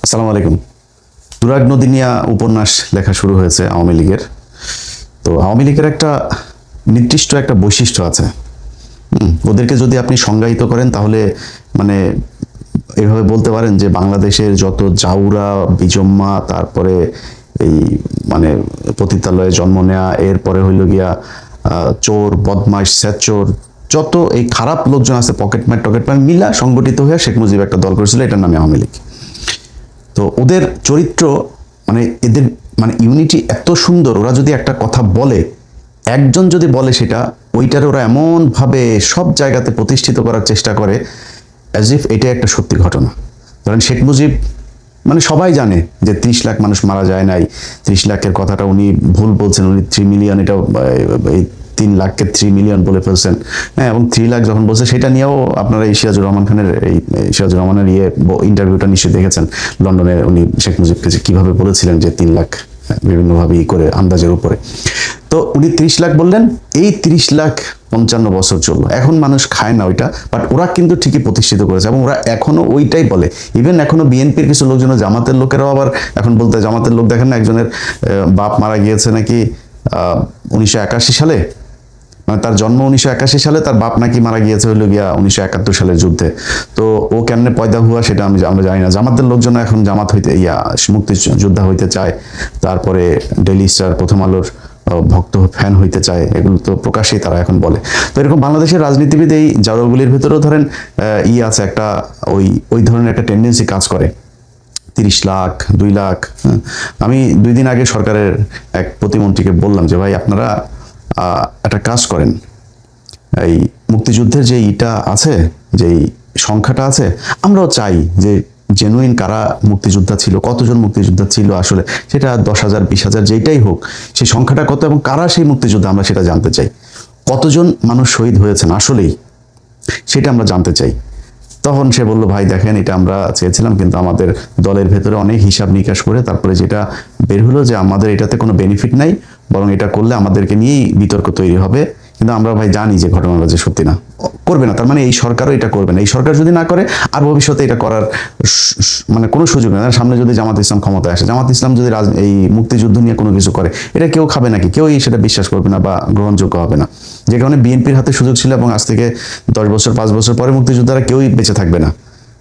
আসসালামু আলাইকুম। তুরাগ নদী নিয়ে উপন্যাস লেখা শুরু হয়েছে আওয়ামী লীগের। তো আওয়ামী লীগের একটা নির্দিষ্ট একটা বৈশিষ্ট্য আছে। ওদেরকে যদি আপনি সংজ্ঞায়িত করেন তাহলে মানে এইভাবে বলতে পারেন যে বাংলাদেশের যত জাউরা বিজম্মা, তারপরে এই মানে পতিতালয়ে জন্ম নেয়া, এরপরে হইল গিয়া চোর বদমাইশ স্যাচোর, যত এই খারাপ লোকজন আছে পকেটম্যান টকেটম্যান মিলা সংগঠিত হয়ে শেখ মুজিব একটা দল করেছিল, এটার নামে আওয়ামী লীগ। তো ওদের চরিত্র মানে এদের মানে ইউনিটি এত সুন্দর, ওরা যদি একটা কথা বলে, একজন যদি বলে সেটা ওইটার ওরা এমন ভাবে সব জায়গাতে প্রতিষ্ঠিত করার চেষ্টা করে অ্যাজ ইফ এটা একটা সত্যি ঘটনা। ধরেন শেখ মুজিব মানে সবাই জানে যে 30 লাখ মানুষ মারা যায় নাই, 30 লাখের কথাটা উনি ভুল বলছেন, উনি 3 মিলিয়ন, এটা এই 3 লাখকে 3 মিলিয়ন বলে ফেলছেন। হ্যাঁ, এবং 3 লাখ যখন বলছে সেটা নিয়েও আপনারা এই সিরাজুর রহমান খানের সিরাজুর রহমানের ইন্টারভিউটা নিশ্চয়ই দেখেছেন। লন্ডনে উনি শেখ মুজিবকে যে কিভাবে বলেছিলেন যে 3 লাখ, বিভিন্নভাবে করে আন্দাজের উপরে। তো উনি 30 লাখ বললেন, এই 30 লাখ 55 বছর চললো, এখন মানুষ খায় না ওইটা, বাট ওরা কিন্তু ঠিকই প্রতিষ্ঠিত করেছে এবং ওরা এখনো ওইটাই বলে। ইভেন এখনো বিএনপির কিছু লোকজন, জামাতের লোকেরাও আবার এখন বলতে, জামাতের লোক দেখেন না, একজনের বাপ মারা গিয়েছে নাকি 1981 সালে, মানে তার জন্ম 1981 সালে, তার বাপ নাকি মারা গিয়েছে হইল গিয়া 1971 সালের যুদ্ধে। তো ও কেমনে পয়দা হুয়া সেটা আমরা জানি না। জামাতের লোকজন এখন জামাত হইতে মুক্তি যোদ্ধা হইতে চায়, তারপরে ডেইলি স্টার, প্রথম আলোর ভক্ত ফ্যান হইতে চায়, এগুলো তো প্রকাশ্যেই তারা এখন বলে। তো এরকম বাংলাদেশের রাজনীতিবিদ এই জাউরাগুলির ভেতরেও ধরেন আছে একটা, ওই ধরনের একটা টেন্ডেন্সি কাজ করে। 30 লাখ 2 লাখ। আমি 2 দিন আগে সরকারের এক প্রতিমন্ত্রীকে বললাম যে ভাই আপনারা একটা কাজ করেন, এই মুক্তিযুদ্ধের যে আছে, যে সংখ্যাটা আছে, আমরাও চাই যে জেনুইন কারা মুক্তিযোদ্ধা ছিল, কতজন মুক্তিযোদ্ধা ছিল আসলে, সেটা 10,000 20,000 যেটাই হোক, সেই সংখ্যাটা কত এবং কারা সেই মুক্তিযোদ্ধা আমরা সেটা জানতে চাই। কতজন মানুষ শহীদ হয়েছেন আসলেই, সেটা আমরা জানতে চাই। তখন সে বলল, ভাই দেখেন এটা আমরা চেয়েছিলাম, কিন্তু আমাদের দলের ভেতরে অনেক হিসাব নিকাশ করে তারপরে যেটা বের হলো যে আমাদের এটাতে কোনো বেনিফিট নাই, বরং এটা করলে আমাদেরকে নিয়েই বিতর্ক তৈরি হবে। কিন্তু আমরা ভাই জানি যে ঘটনাটা যে সত্যি না, করবে না, তার মানে এই সরকারও এটা করবে না। এই সরকার যদি না করে আর ভবিষ্যতে এটা করার মানে কোনো সুযোগ নেই। সামনে যদি জামাত ইসলাম ক্ষমতায় আসে, জামাত ইসলাম যদি এই মুক্তিযুদ্ধ নিয়ে কোনো কিছু করে, এটা কেউ খাবে নাকি, কেউই সেটা বিশ্বাস করবে না বা গ্রহণযোগ্য হবে না। যে কারণে বিএনপির হাতে সুযোগ ছিল এবং আজ থেকে 10 বছর 5 বছর পরে মুক্তিযোদ্ধারা কেউই বেঁচে থাকবে না।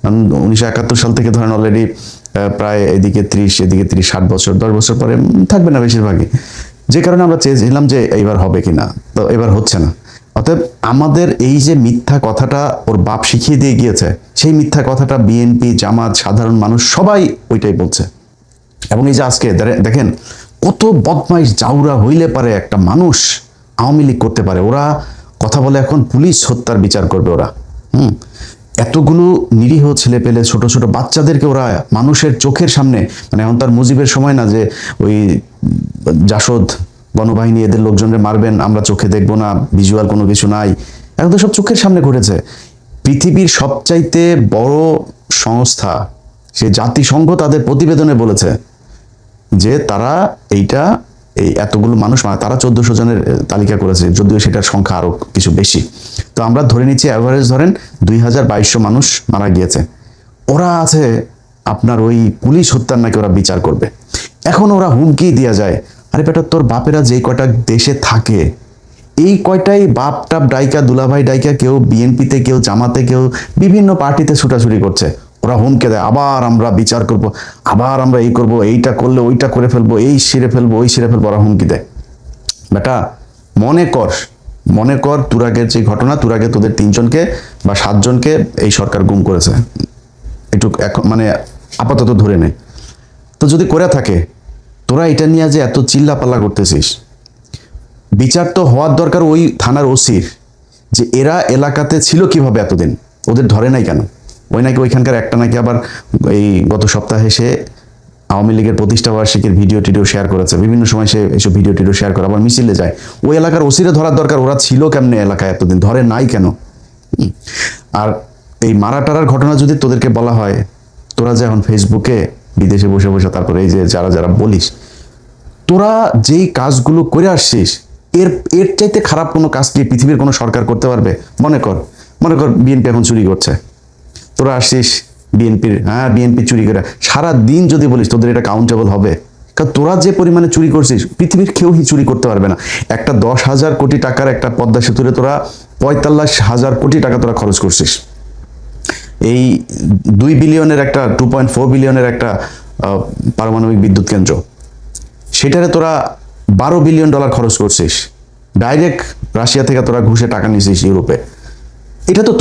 কারণ 1971 সাল থেকে ধরেন অলরেডি প্রায় এদিকে 30 এদিকে 30 60 বছর, 10 বছর পরে থাকবে না বেশিরভাগই। যে কারণে আমরা চেয়েছিলাম যে এইবার হবে কিনা, তো এবার হচ্ছে না। অতএব আমাদের এই যে মিথ্যা কথাটা ওর বাপ শিখিয়ে দিয়ে গিয়েছে, সেই মিথ্যা কথাটা বিএনপি জামাত সাধারণ মানুষ সবাই ওইটাই বলছে। এবং এই যে আজকে দেখেন কত বদমাইশ জাউরা হইলে পারে একটা মানুষ আওয়ামী লীগ করতে পারে। ওরা কথা বলে এখন পুলিশ হত্যার বিচার করবে ওরা। এতগুলো নিরীহ ছেলে পেলে, ছোট ছোট বাচ্চাদেরকে ওরা মানুষের চোখের সামনে, মানে এখন তার মুজিবের সময় না যে ওই জাসদ বনবাহিনী এদের লোকজনকে মারবেন আমরা চোখে দেখবো না, ভিজুয়াল কোনো কিছু নাই, এখন তো সব চোখের সামনে ঘটেছে। পৃথিবীর সবচাইতে বড় সংস্থা সে জাতিসংঘ তাদের প্রতিবেদনে বলেছে যে তারা এই এতগুলো মানুষ, মানে তারা 1400 জনের তালিকা করেছে, যদিও সেটার সংখ্যা আরো কিছু বেশি। তো আমরা ধরে নিচ্ছি অ্যাভারেজ ধরেন 2200 মানুষ মারা গিয়েছে। ওরা আছে আপনার ওই পুলিশ হত্যার নাকি ওরা বিচার করবে। এখন ওরা হুমকি দিয়া যায়, আরে বেটা তোর বাপেরা যে কয়টা দেশে থাকে, এই কয়টাই বাপ টাপ ডাইকা দুলাভাই ডাইকা কেউ বিএনপিতে, কেউ জামাতে, কেউ বিভিন্ন পার্টিতে ছুটাছুটি করছে। ওরা হুমকে দেয় আবার আমরা বিচার করব, আবার আমরা এই করব, এইটা করলে ওইটা করে ফেলবো, এই সেরে ফেলবো, ওই সেরে ফেলবো, ওরা হুমকি দেয়। বেটা মনে কর তুরাগের যে ঘটনা, তুরাগে তোদের 3 জনকে বা 7 জনকে এই সরকার গুম করেছে, একটু মানে আপাতত ধরে নে। তো যদি করে থাকে, তোরা এটা নিয়ে যে এত চিল্লাপাল্লা করতেছিস, বিচার তো হওয়ার দরকার ওই থানার ওসির, যে এরা এলাকাতে ছিল কিভাবে এতদিন, ওদের ধরে নাই কেন? ওই নাকি ওইখানকার একটা নাকি আবার এই গত সপ্তাহে সে আওয়ামী লীগের প্রতিষ্ঠা বার্ষিকীর ভিডিও টিডিও শেয়ার করেছে, বিভিন্ন সময় সে এইসব ভিডিও টিডিও শেয়ার করে, আবার মিছিলে যায়। ওই এলাকার ওসিরে ধরার দরকার, ওরা ছিল কেমনে এলাকায় এতদিন, ধরে নাই কেন? আর এই মারা টারার ঘটনা যদি তোদেরকে বলা হয়, তোরা যে এখন ফেসবুকে বিদেশে বসে বসে তারপরে এই যে যারা যারা বলিস, তোরা যেই কাজগুলো করে আসছিস, এর এর চাইতে খারাপ কোনো কাজ কি পৃথিবীর কোনো সরকার করতে পারবে? মনে কর বিএনপি এখন চুরি করছে, তোরা আসছিস বিএনপির, বিএনপি চুরি করে সারা দিন যদি বলিস তোদের এটা কাউন্টেবল হবে? কারণ তোরা যে পরিমাণে চুরি করছিস পৃথিবীর কেউই চুরি করতে পারবে না। একটা 10,000 কোটি টাকার একটা পদ্মা সেতুরে তোরা 45,000 কোটি টাকা তোরা খরচ করছিস। এই 2 বিলিয়নের একটা 2.4 বিলিয়নের একটা পারমাণবিক বিদ্যুৎ কেন্দ্র, সেটারে তোরা $12 বিলিয়ন খরচ করছিস। ডাইরেক্ট রাশিয়া থেকে তোরা ঘুষে টাকা নিয়েছিস ইউরোপে। এটা তো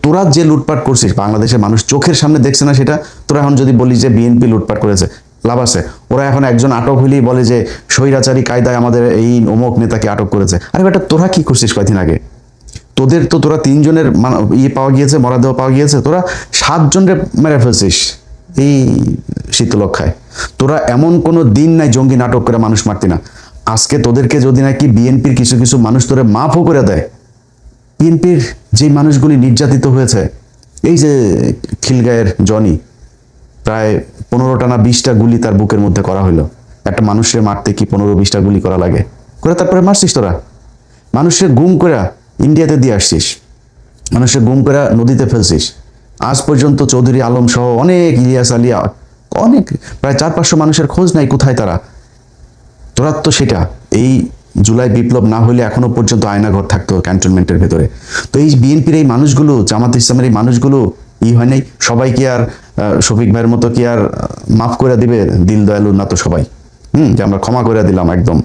তোরা যে লুটপাট করছিস বাংলাদেশের মানুষ চোখের সামনে দেখছে না সেটা? তোরা এখন যদি বলিস যে বিএনপি লুটপাট করেছে, লাভ আছে? ওরা এখন একজন আটক হইলেই বলে যে স্বৈরাচারী কায়দায় আমাদের এই অমুক নেতাকে আটক করেছে। আরে বেটা, তোরা কি করছিস কয়দিন আগে? তোরা 3 জনের পাওয়া গিয়েছে, মরদেহ পাওয়া গিয়েছে, তোরা 7 জনের মেরে ফেলছিস এই শীতলক্ষায়। তোরা এমন কোনো দিন নাই জঙ্গি নাটক করে মানুষ মারতি না। আজকে তোদেরকে যদি নাকি বিএনপির কিছু কিছু মানুষ তোরে মাফও করে দেয়, বিএনপির যে মানুষগুলি নির্যাতিত হয়েছে, এই যে খিলগাঁয়ের জনি, প্রায় 15টা না 20টা গুলি তার বুকের মধ্যে করা হলো। একটা মানুষের মারতে কি 15-20টা গুলি করা লাগে? করে তারপরে মারছিস তোরা। মানুষের গুম করে ইন্ডিয়াতে দিয়ে আসছিস, মানুষের গুম করে নদীতে ফেলছিস। আজ পর্যন্ত চৌধুরী আলম সহ অনেক, ইলিয়াস আলিয়া, অনেক, প্রায় 400-500 মানুষের খোঁজ নাই কোথায় তারা। তোরা তো সেটা, এই জুলাই বিপ্লব না হলে এখনো পর্যন্ত আয়নাঘর থাকতো ক্যান্টনমেন্টের ভেতরে। তো এই বিএনপির এই মানুষগুলো, জামাত ইসলামের এই মানুষগুলো হয় নাই? সবাই কি আর শফিক ভাইয়ের মতো কি আর মাফ করে দিবে? দিল দয়ালু না তো সবাই, যে আমরা ক্ষমা করে দিলাম একদম,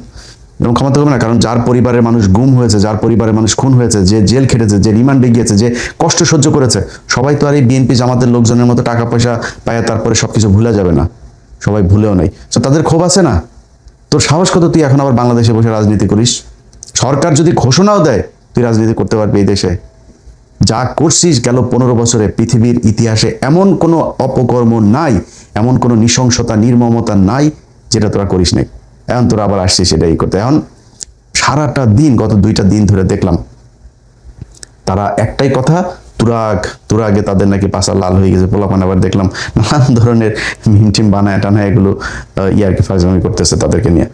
এবং ক্ষমা তো হবে না। কারণ যার পরিবারের মানুষ গুম হয়েছে, যার পরিবারের মানুষ খুন হয়েছে, যে জেল খেটেছে, যে রিমান্ডে গিয়েছে, যে কষ্ট সহ্য করেছে, সবাই তো আর এই বিএনপি জামাতের লোকজনের মতো টাকা পয়সা পায় তারপরে সবকিছু ভুলে যাবে না। সবাই ভুলেও নাই, তো তাদের ক্ষোভ আছে না? তোর সাহস কত তুই এখন আবার বাংলাদেশে বসে রাজনীতি করিস? সরকার যদি ঘোষণাও দেয় তুই রাজনীতি করতে পারবি এই দেশে? যা করছিস গেল 15 বছরে পৃথিবীর ইতিহাসে এমন কোনো অপকর্ম নাই, এমন কোনো নৃশংসতা নির্মমতা নাই যেটা তোরা করিস নাই। এখন তোরা আবার আসছিস সেটাই করতে। এখন সারাটা দিন, গত 2টা দিন ধরে দেখলাম তারা একটাই কথা, তুরাগে তাদের নাকি পাশা লাল হয়ে গেছে, পোলাপান। আবার দেখলাম নানান ধরনের মিমটিম বানায় টানায় এগুলো ইয়ারকি ফাজলামি করতেছে তাদেরকে নিয়ে।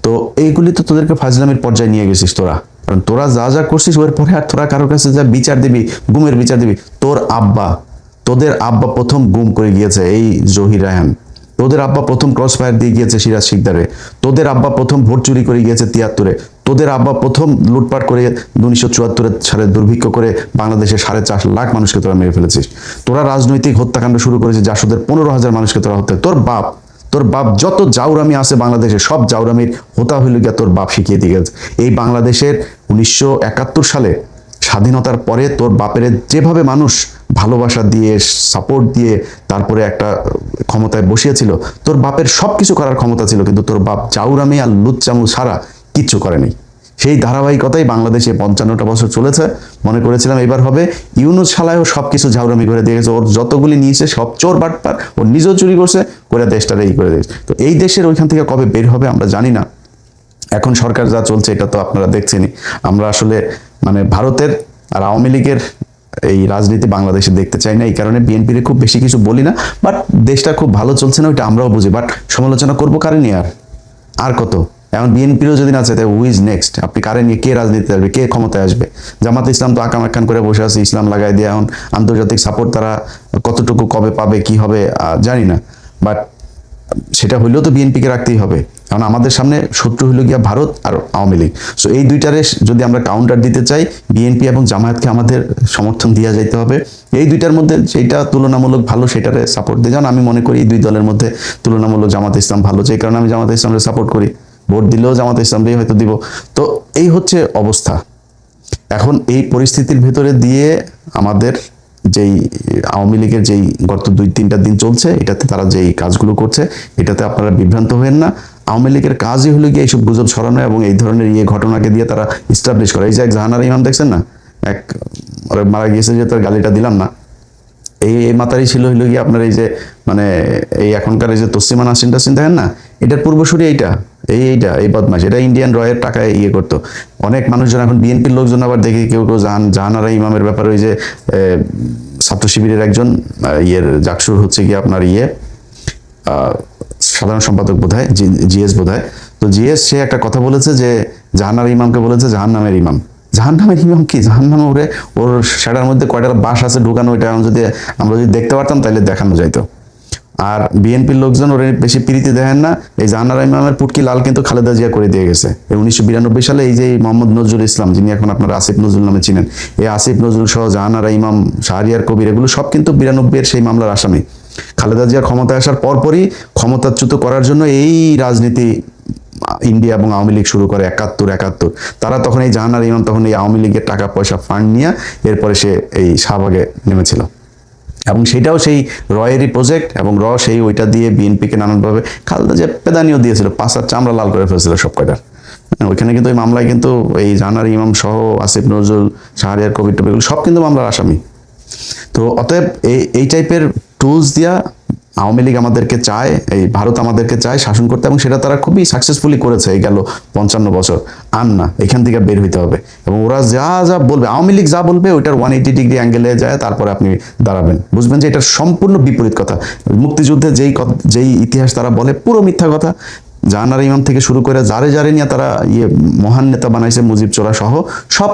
তো এইগুলি তো তোদেরকে ফাজলামির পর্যায়ে নিয়ে গেছিস তোরা। কারণ তোরা যা যা করছিস ওর পরে আর তোরা কারোর কাছে যা বিচার দিবি, গুমের বিচার দিবি। তোদের আব্বা প্রথম গুম করে গিয়েছে এই জহির রায়হান। তোদের আব্বা প্রথম ক্রস ফায়ার দিয়ে গিয়েছে সিরাজ শিকদারে। তোদের আব্বা প্রথম ভোট চুরি করে গিয়েছে 73-এ। তোদের আব্বা প্রথম লুটপাট করে 1974 সালে দুর্ভিক্ষ করে বাংলাদেশের 4.5 লাখ মানুষকে তোরা মেরে ফেলেছিস। তোরা রাজনৈতিক হত্যাকাণ্ড শুরু করেছিস, জাসদের 15,000 মানুষকে তোরা হত্যা। তোর বাপ যত জাউরামি আছে বাংলাদেশে সব জাউরামির হোতা হইল গিয়া তোর বাপ শিখিয়ে দিয়ে গেছে। এই বাংলাদেশের 1971 সালে স্বাধীনতার পরে তোর বাপের যেভাবে মানুষ ভালোবাসা দিয়ে, সাপোর্ট দিয়ে তারপরে একটা ক্ষমতায় বসিয়েছিল, তোর বাপের সবকিছু করার ক্ষমতা ছিল, কিন্তু তোর বাপ জাউরামি আর লুচ্চামু ছাড়া কিচ্ছু করেনি। সেই ধারাবাহিকতাই বাংলাদেশে 55টা বছর চলেছে। মনে করেছিলাম এবার হবে, ইউনূস শালায়ও সবকিছু ঝাউরামি করে দিয়ে গেছে। ওর যতগুলি নিয়েছে সব চোর বাটপার, ও নিজেও চুরি করছে, করে দেশটারে এই করে দিয়েছে। তো এই দেশের ওইখান থেকে কবে বের হবে আমরা জানি না। এখন সরকার যা চলছে এটা তো আপনারা দেখছেনই। আমরা আসলে মানে ভারতের আর আওয়ামী লীগের এই রাজনীতি বাংলাদেশে দেখতে চাই না। এই কারণে বিএনপির খুব বেশি কিছু বলি না। বাট দেশটা খুব ভালো চলছে না ওইটা আমরাও বুঝি, বাট সমালোচনা করবো কারে নিয়ে? আর কত? এখন বিএনপিরও যদি না চায় তাই হু ইজ নেক্সট? আপনি কারে নিয়ে কে রাজনীতিতে আসবে, কে ক্ষমতায় আসবে? জামাত ইসলাম তো আকাম আকান করে বসে আছে, ইসলাম লাগাই দিয়ে। এখন আন্তর্জাতিক সাপোর্ট তারা কতটুকু কবে পাবে কি হবে জানি না, বাট সেটা হইলেও তো বিএনপিকে রাখতেই হবে। কারণ আমাদের সামনে শত্রু হইল গিয়া ভারত আর আওয়ামী লীগ। সো এই দুইটারে যদি আমরা কাউন্টার দিতে চাই, বিএনপি এবং জামায়াতকে আমাদের সমর্থন দিয়া যাইতে হবে। এই দুইটার মধ্যে যেটা তুলনামূলক ভালো সেটারে সাপোর্ট দিয়ে যান। আমি মনে করি এই দুই দলের মধ্যে তুলনামূলক জামাত ইসলাম ভালো, যে কারণে আমি জামাত ইসলামকে সাপোর্ট করি। ভোট দিলেও জামাত ইসলামকেই হয়তো দিব। তো এই হচ্ছে অবস্থা। এখন এই পরিস্থিতির ভেতরে দিয়ে আমাদের যেই আওয়ামী লীগের যেই গত 2-3টা দিন চলছে, এটাতে তারা যেই কাজগুলো করছে এটাতে আপনারা বিভ্রান্ত হবেন না। আওয়ামী লীগের কাজই হলো গিয়ে এইসব গুজব ছড়ানো এবং এই ধরনের ঘটনাকে দিয়ে তারা ইস্টাবলিশ করে। এই যে এক জাহানারা ইমাম দেখছেন না, এক মারা গিয়েছে যে তার গালিটা দিলাম না, এই মাতারি ছিল হইল গিয়ে আপনার এই যে মানে এই এখনকার এই যে তসলিমা নাসরিন টাসরিন দেখেন না, এটার পূর্বসূরি এই বদমাশ, এটা ইন্ডিয়ান রয়ের টাকায় করতো। অনেক মানুষজন এখন বিএনপির লোকজন আবার দেখি কেউ জাহানারা ইমামের ব্যাপারে ওই যে ছাত্র শিবিরের একজন জাকসুর হচ্ছে গিয়ে আপনার সাধারণ সম্পাদক বোধহয় জিএস বোধহয়, তো জিএস সে একটা কথা বলেছে যে জাহানারা ইমামকে বলেছে জাহান্নামের ইমাম। জাহান্নামের ইমাম কি, জাহান্নামে ওরে ওর সেটার মধ্যে কয়টা বাস আছে ঢুকানো, ওইটা যদি আমরা যদি দেখতে পারতাম তাহলে দেখানো যাইতো। আর বিএনপির লোকজন ওরে বেশি প্রীতি দেখেন না। এই জাহানারা ইমামের পুটকি লাল কিন্তু খালেদা জিয়া করে দিয়ে গেছে। এই 1992 সালে এই যে মোহাম্মদ নজরুল ইসলাম, যিনি এখন আপনারা আসিফ নজরুল নামে চিনেন, এই আসিফ নজরুল সহ জাহানারা ইমাম, শাহরিয়ার কবির, এগুলো সব কিন্তু 92-এর সেই মামলার আসামি। খালেদা জিয়ার ক্ষমতায় আসার পরপরই ক্ষমতাচ্যুত করার জন্য এই রাজনীতি ইন্ডিয়া এবং আওয়ামী লীগ শুরু করে 71। তারা তখন এই জাহানারা ইমাম তখন এই আওয়ামী লীগের টাকা পয়সা ফান্ড নিয়ে এরপরে সে এই শাহবাগে নেমেছিল, এবং সেটাও সেই রয়েরই প্রজেক্ট, এবং সেই ওইটা দিয়ে বিএনপিকে নানানভাবে খালেদা জিয়া পেদানিও দিয়েছিল, পাঁচার চামড়া লাল করে ফেলছিল সব কয়টার। ওইখানে কিন্তু ওই মামলায় কিন্তু এই জাহানারা ইমাম সহ আসিফ নজরুল, শাহরিয়ার কবির টবির সব কিন্তু মামলার আসামি। তো অতএব এই টাইপের টুলস দিয়া আওয়ামী লীগ আমাদেরকে চায়, এই ভারত আমাদেরকে চায় শাসন করতে, এবং সেটা তারা খুবই সাকসেসফুলি করেছে এই গেল 55 বছর। আর না, এখান থেকে বের হইতে হবে, এবং ওরা যা যা বলবে, আওয়ামী লীগ যা বলবে ওইটার 180 ডিগ্রি অ্যাঙ্গেলে যায়, তারপরে আপনি দাঁড়াবেন, বুঝবেন যে এটার সম্পূর্ণ বিপরীত কথা। মুক্তিযুদ্ধে যেই ইতিহাস তারা বলে পুরো মিথ্যা কথা। জাহানারা ইমাম থেকে শুরু করে যারে যারে নিয়ে তারা মহান নেতা বানাইছে, মুজিব চোরা সহ সব